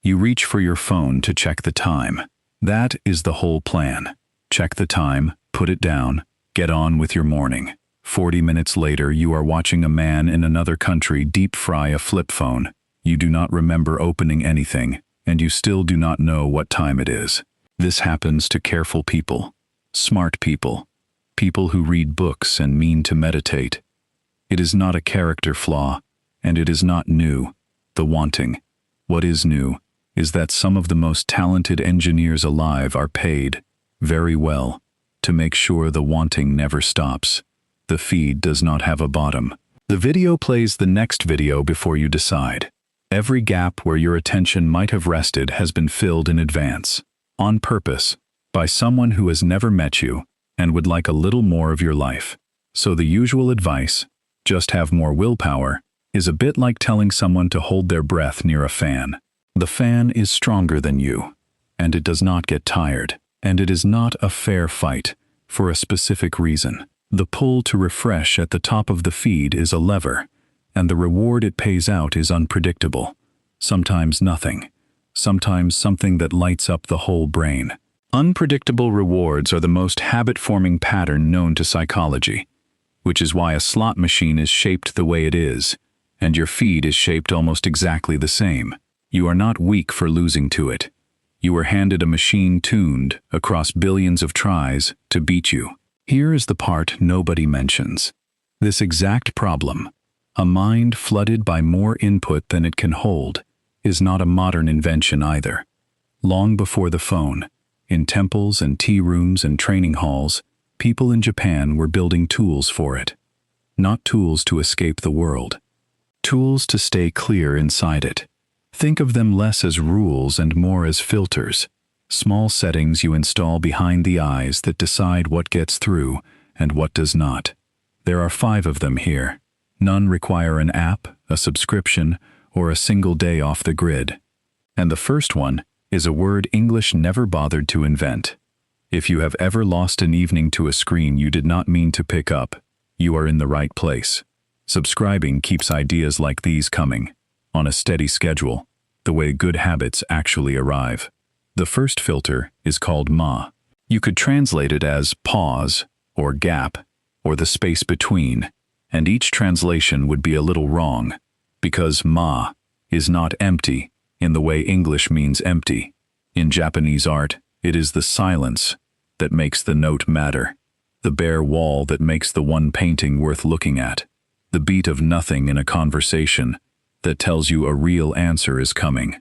You reach for your phone to check the time. That is the whole plan. Check the time, put it down, get on with your morning. 40 minutes later, you are watching a man in another country deep fry a flip phone. You do not remember opening anything, and you still do not know what time it is. This happens to careful people, smart people, people who read books and mean to meditate. It is not a character flaw, and it is not new, the wanting. What is new is that some of the most talented engineers alive are paid, very well, to make sure the wanting never stops. The feed does not have a bottom. The video plays the next video before you decide. Every gap where your attention might have rested has been filled in advance, on purpose, by someone who has never met you and would like a little more of your life. So the usual advice, just have more willpower, is a bit like telling someone to hold their breath near a fan. The fan is stronger than you, and it does not get tired, and it is not a fair fight, for a specific reason. The pull to refresh at the top of the feed is a lever, and the reward it pays out is unpredictable. Sometimes nothing, sometimes something that lights up the whole brain. Unpredictable rewards are the most habit-forming pattern known to psychology, which is why a slot machine is shaped the way it is, and your feed is shaped almost exactly the same. You are not weak for losing to it. You were handed a machine tuned, across billions of tries, to beat you. Here is the part nobody mentions. This exact problem, a mind flooded by more input than it can hold, is not a modern invention either. Long before the phone, in temples and tea rooms and training halls, people in Japan were building tools for it. Not tools to escape the world. Tools to stay clear inside it. Think of them less as rules and more as filters, small settings you install behind the eyes that decide what gets through and what does not. There are 5 of them here. None require an app, a subscription, or a single day off the grid. And the first one is a word English never bothered to invent. If you have ever lost an evening to a screen you did not mean to pick up, you are in the right place. Subscribing keeps ideas like these coming, on a steady schedule, the way good habits actually arrive. The first filter is called ma. You could translate it as pause, or gap, or the space between, and each translation would be a little wrong, because ma is not empty in the way English means empty. In Japanese art, it is the silence that makes the note matter, the bare wall that makes the one painting worth looking at, the beat of nothing in a conversation that tells you a real answer is coming.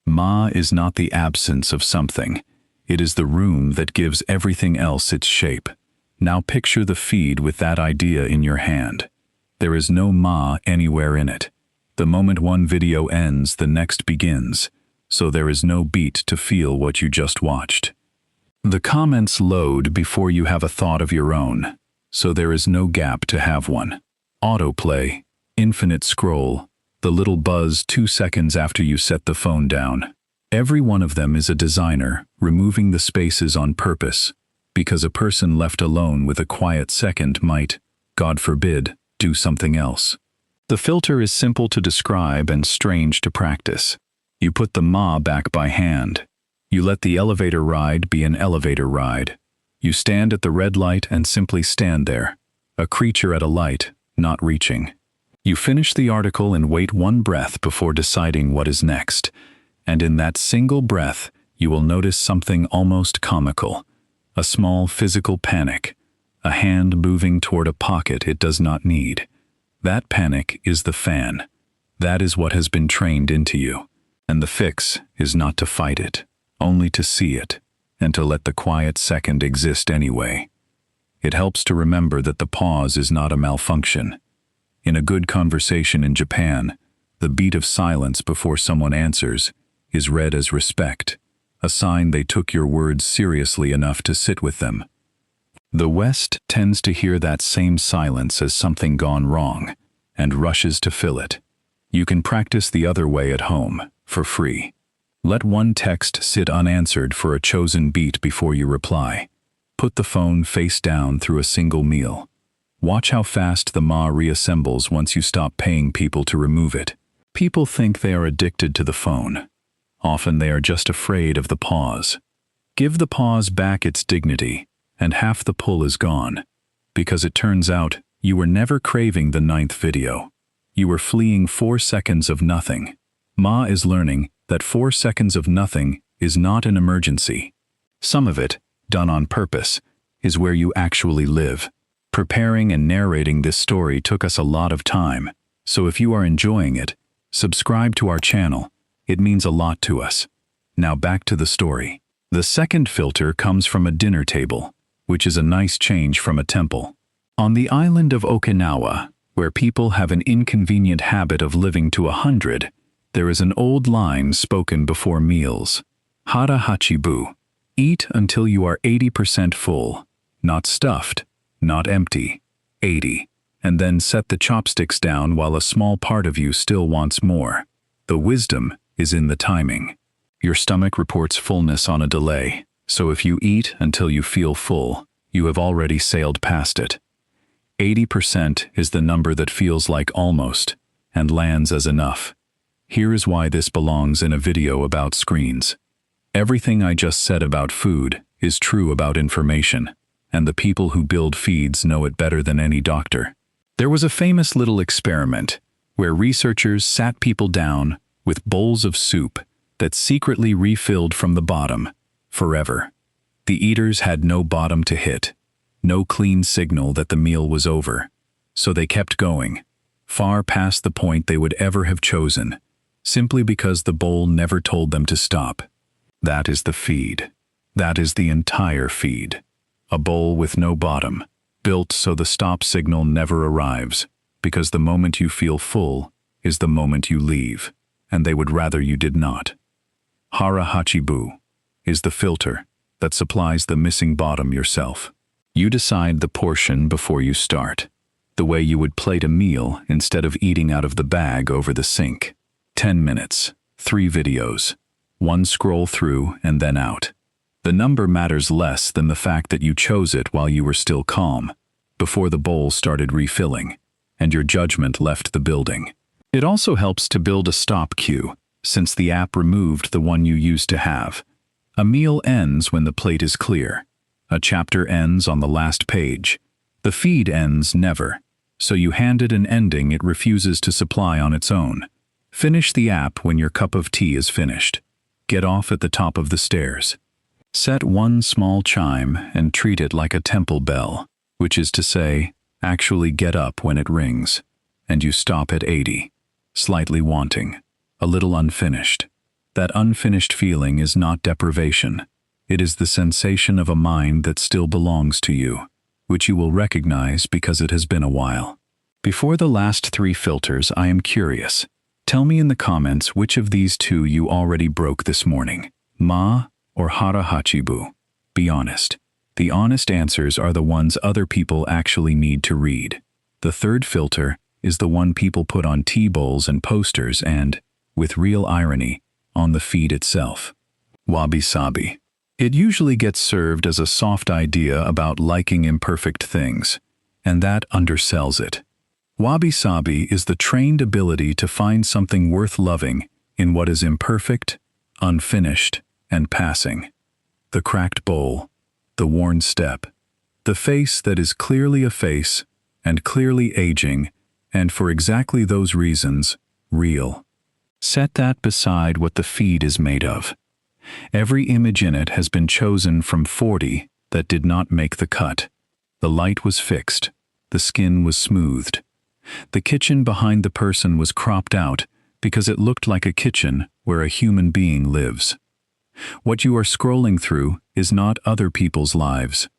Ma is not the absence of something. It is the room that gives everything else its shape. Now picture the feed with that idea in your hand. There is no ma anywhere in it. The moment one video ends, the next begins, so there is no beat to feel what you just watched. The comments load before you have a thought of your own, so there is no gap to have one. Autoplay, infinite scroll, the little buzz 2 seconds after you set the phone down. Every one of them is a designer removing the spaces on purpose, because a person left alone with a quiet second might, God forbid, do something else. The filter is simple to describe and strange to practice. You put the ma back by hand. You let the elevator ride be an elevator ride. You stand at the red light and simply stand there, a creature at a light, not reaching. You finish the article and wait one breath before deciding what is next, and in that single breath you will notice something almost comical, a small physical panic, a hand moving toward a pocket it does not need. That panic is the fan. That is what has been trained into you, and the fix is not to fight it, only to see it, and to let the quiet second exist anyway. It helps to remember that the pause is not a malfunction. In a good conversation in Japan, the beat of silence before someone answers is read as respect, a sign they took your words seriously enough to sit with them. The West tends to hear that same silence as something gone wrong, and rushes to fill it. You can practice the other way at home, for free. Let one text sit unanswered for a chosen beat before you reply. Put the phone face down through a single meal. Watch how fast the ma reassembles once you stop paying people to remove it. People think they are addicted to the phone. Often they are just afraid of the pause. Give the pause back its dignity, and half the pull is gone. Because it turns out, you were never craving the 9th video. You were fleeing 4 seconds of nothing. Ma is learning that 4 seconds of nothing is not an emergency. Some of it, done on purpose, is where you actually live. Preparing and narrating this story took us a lot of time, so if you are enjoying it, subscribe to our channel. It means a lot to us. Now back to the story. The second filter comes from a dinner table, which is a nice change from a temple. On the island of Okinawa, where people have an inconvenient habit of living to 100, there is an old line spoken before meals. Hara hachibu. Eat until you are 80% full, not stuffed, not empty, 80, and then set the chopsticks down while a small part of you still wants more. The wisdom is in the timing. Your stomach reports fullness on a delay, so if you eat until you feel full, you have already sailed past it. 80% is the number that feels like almost, and lands as enough. Here is why this belongs in a video about screens. Everything I just said about food is true about information, and the people who build feeds know it better than any doctor. There was a famous little experiment where researchers sat people down with bowls of soup that secretly refilled from the bottom, forever. The eaters had no bottom to hit, no clean signal that the meal was over, so they kept going, far past the point they would ever have chosen, simply because the bowl never told them to stop. That is the feed. That is the entire feed. A bowl with no bottom, built so the stop signal never arrives, because the moment you feel full is the moment you leave, and they would rather you did not. Hara hachibu is the filter that supplies the missing bottom yourself. You decide the portion before you start, the way you would plate a meal instead of eating out of the bag over the sink. 10 minutes, 3 videos, 1 scroll through and then out. The number matters less than the fact that you chose it while you were still calm, before the bowl started refilling, and your judgment left the building. It also helps to build a stop cue, since the app removed the one you used to have. A meal ends when the plate is clear. A chapter ends on the last page. The feed ends never, so you hand it an ending it refuses to supply on its own. Finish the app when your cup of tea is finished. Get off at the top of the stairs. Set 1 small chime and treat it like a temple bell, which is to say, actually get up when it rings, and you stop at 80, slightly wanting, a little unfinished. That unfinished feeling is not deprivation. It is the sensation of a mind that still belongs to you, which you will recognize because it has been a while. Before the last 3 filters, I am curious. Tell me in the comments which of these 2 you already broke this morning, Ma or Hara hachibu. Be honest. The honest answers are the ones other people actually need to read. The third filter is the one people put on tea bowls and posters and, with real irony, on the feed itself. Wabi-sabi. It usually gets served as a soft idea about liking imperfect things, and that undersells it. Wabi-sabi is the trained ability to find something worth loving in what is imperfect, unfinished, and passing. The cracked bowl, the worn step, the face that is clearly a face and clearly aging, and for exactly those reasons, real. Set that beside what the feed is made of. Every image in it has been chosen from 40 that did not make the cut. The light was fixed. The skin was smoothed. The kitchen behind the person was cropped out because it looked like a kitchen where a human being lives. What you are scrolling through is not other people's lives.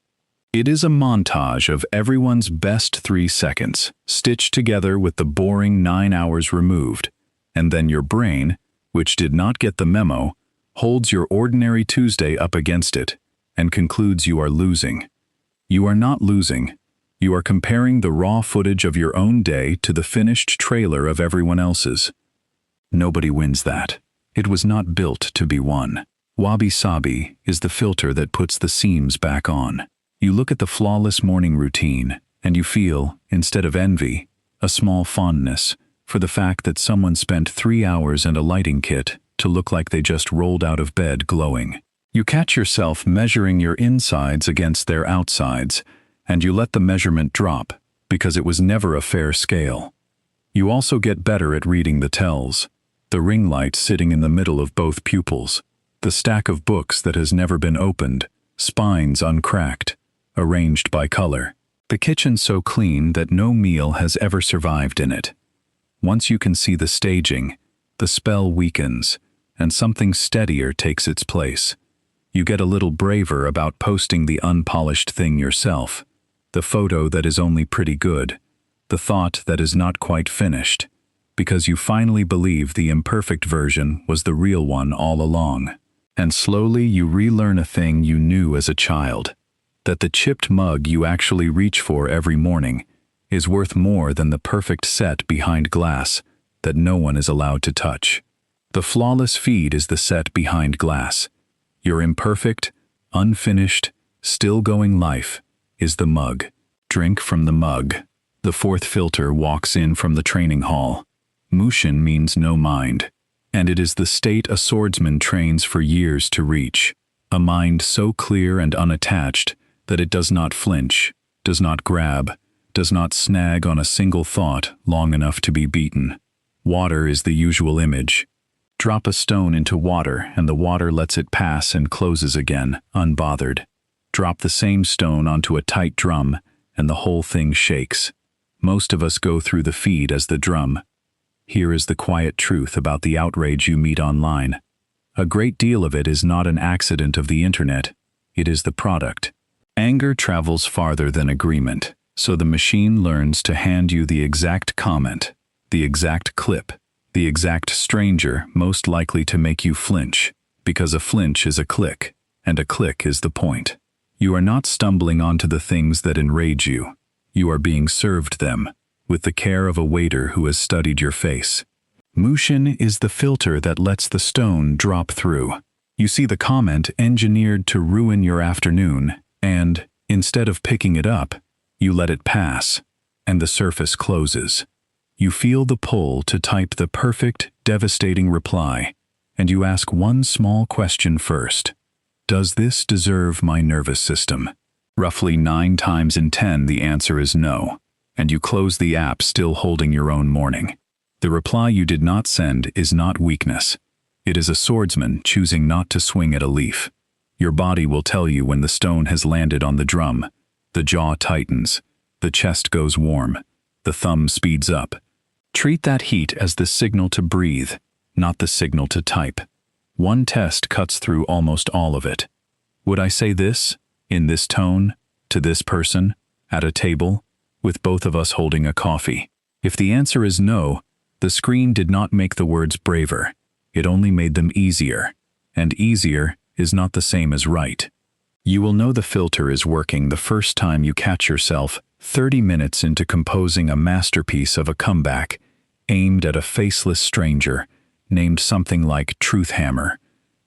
It is a montage of everyone's best 3 seconds, stitched together with the boring 9 hours removed, and then your brain, which did not get the memo, holds your ordinary Tuesday up against it and concludes you are losing. You are not losing. You are comparing the raw footage of your own day to the finished trailer of everyone else's. Nobody wins that. It was not built to be won. Wabi-sabi is the filter that puts the seams back on. You look at the flawless morning routine, and you feel, instead of envy, a small fondness for the fact that someone spent 3 hours and a lighting kit to look like they just rolled out of bed glowing. You catch yourself measuring your insides against their outsides, and you let the measurement drop, because it was never a fair scale. You also get better at reading the tells, the ring light sitting in the middle of both pupils, the stack of books that has never been opened, spines uncracked, arranged by color. The kitchen so clean that no meal has ever survived in it. Once you can see the staging, the spell weakens, and something steadier takes its place. You get a little braver about posting the unpolished thing yourself, the photo that is only pretty good, the thought that is not quite finished, because you finally believe the imperfect version was the real one all along. And slowly you relearn a thing you knew as a child, that the chipped mug you actually reach for every morning is worth more than the perfect set behind glass that no one is allowed to touch. The flawless feed is the set behind glass. Your imperfect, unfinished, still-going life is the mug. Drink from the mug. The fourth filter walks in from the training hall. Mushin means no mind, and it is the state a swordsman trains for years to reach. A mind so clear and unattached that it does not flinch, does not grab, does not snag on a single thought long enough to be beaten. Water is the usual image. Drop a stone into water and the water lets it pass and closes again, unbothered. Drop the same stone onto a tight drum and the whole thing shakes. Most of us go through the feed as the drum. Here is the quiet truth about the outrage you meet online. A great deal of it is not an accident of the internet. It is the product. Anger travels farther than agreement, so the machine learns to hand you the exact comment, the exact clip, the exact stranger most likely to make you flinch, because a flinch is a click, and a click is the point. You are not stumbling onto the things that enrage you. You are being served them, with the care of a waiter who has studied your face. Mushin is the filter that lets the stone drop through. You see the comment engineered to ruin your afternoon, and, instead of picking it up, you let it pass, and the surface closes. You feel the pull to type the perfect, devastating reply, and you ask one small question first. Does this deserve my nervous system? Roughly 9 times in 10 the answer is no, and you close the app still holding your own morning. The reply you did not send is not weakness. It is a swordsman choosing not to swing at a leaf. Your body will tell you when the stone has landed on the drum. The jaw tightens, the chest goes warm, the thumb speeds up. Treat that heat as the signal to breathe, not the signal to type. One test cuts through almost all of it. Would I say this, in this tone, to this person, at a table, with both of us holding a coffee? If the answer is no, the screen did not make the words braver. It only made them easier, and easier is not the same as right. You will know the filter is working the first time you catch yourself 30 minutes into composing a masterpiece of a comeback aimed at a faceless stranger named something like Truth Hammer,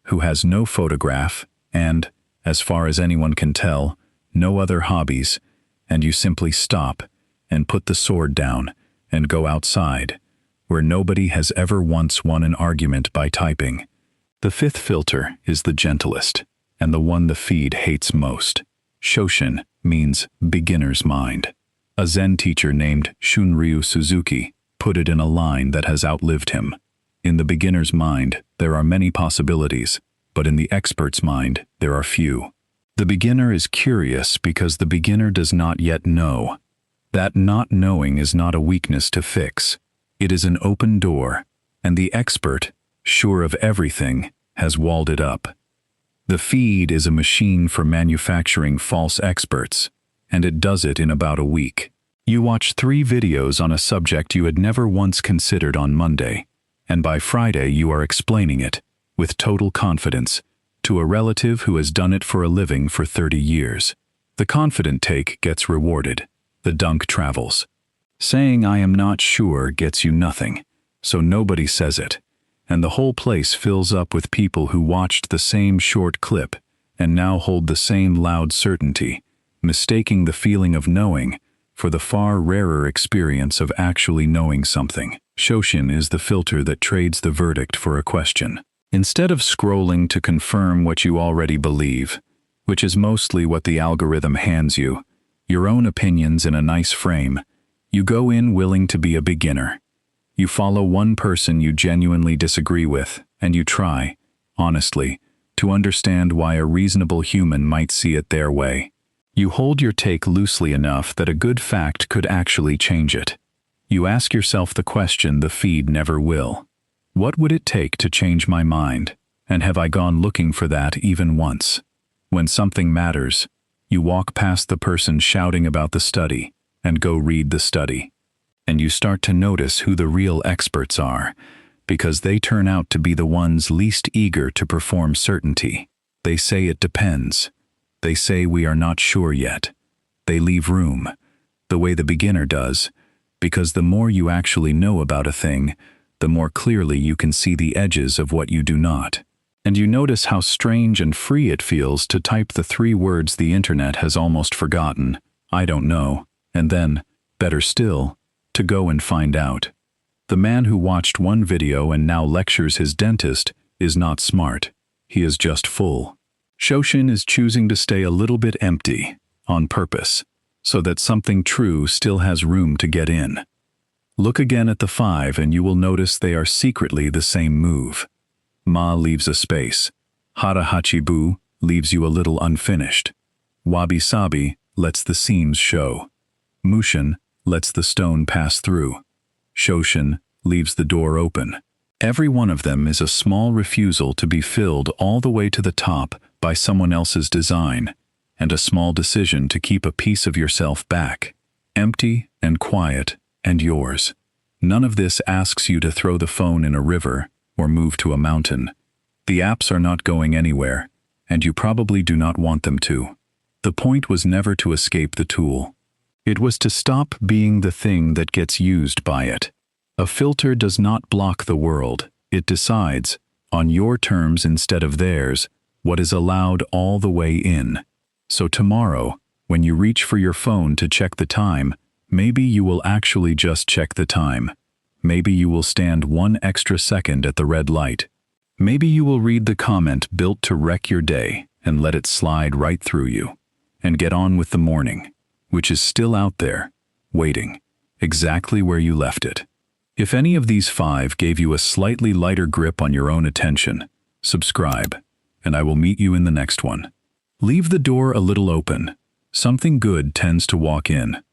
who has no photograph and, as far as anyone can tell, no other hobbies, and you simply stop and put the sword down and go outside, where nobody has ever once won an argument by typing. The fifth filter is the gentlest, and the one the feed hates most. Shoshin means beginner's mind. A Zen teacher named Shunryu Suzuki put it in a line that has outlived him. In the beginner's mind, there are many possibilities, but in the expert's mind, there are few. The beginner is curious because the beginner does not yet know. That not knowing is not a weakness to fix. It is an open door, and the expert, sure of everything, has walled it up. The feed is a machine for manufacturing false experts, and it does it in about a week. You watch 3 videos on a subject you had never once considered on Monday, and by Friday you are explaining it, with total confidence, to a relative who has done it for a living for 30 years. The confident take gets rewarded. The dunk travels. Saying I am not sure gets you nothing, so nobody says it, and the whole place fills up with people who watched the same short clip and now hold the same loud certainty, mistaking the feeling of knowing for the far rarer experience of actually knowing something. Shoshin is the filter that trades the verdict for a question. Instead of scrolling to confirm what you already believe, which is mostly what the algorithm hands you, your own opinions in a nice frame, you go in willing to be a beginner. You follow one person you genuinely disagree with, and you try, honestly, to understand why a reasonable human might see it their way. You hold your take loosely enough that a good fact could actually change it. You ask yourself the question the feed never will. What would it take to change my mind? And have I gone looking for that even once? When something matters, you walk past the person shouting about the study and go read the study. And you start to notice who the real experts are, because they turn out to be the ones least eager to perform certainty. They say it depends. They say we are not sure yet. They leave room, the way the beginner does, because the more you actually know about a thing, the more clearly you can see the edges of what you do not. And you notice how strange and free it feels to type the 3 words the internet has almost forgotten, I don't know, and then, better still, to go and find out. The man who watched one video and now lectures his dentist is not smart. He is just full. Shoshin is choosing to stay a little bit empty, on purpose, so that something true still has room to get in. Look again at the 5 and you will notice they are secretly the same move. Ma leaves a space. Hara Hachibu leaves you a little unfinished. Wabi Sabi lets the seams show. Mushin lets the stone pass through. Shoshin leaves the door open. Every one of them is a small refusal to be filled all the way to the top by someone else's design, and a small decision to keep a piece of yourself back, empty and quiet and yours. None of this asks you to throw the phone in a river or move to a mountain. The apps are not going anywhere, and you probably do not want them to. The point was never to escape the tool. It was to stop being the thing that gets used by it. A filter does not block the world. It decides, on your terms instead of theirs, what is allowed all the way in. So tomorrow, when you reach for your phone to check the time, maybe you will actually just check the time. Maybe you will stand 1 extra second at the red light. Maybe you will read the comment built to wreck your day and let it slide right through you, and get on with the morning, which is still out there, waiting, exactly where you left it. If any of these 5 gave you a slightly lighter grip on your own attention, subscribe, and I will meet you in the next one. Leave the door a little open. Something good tends to walk in.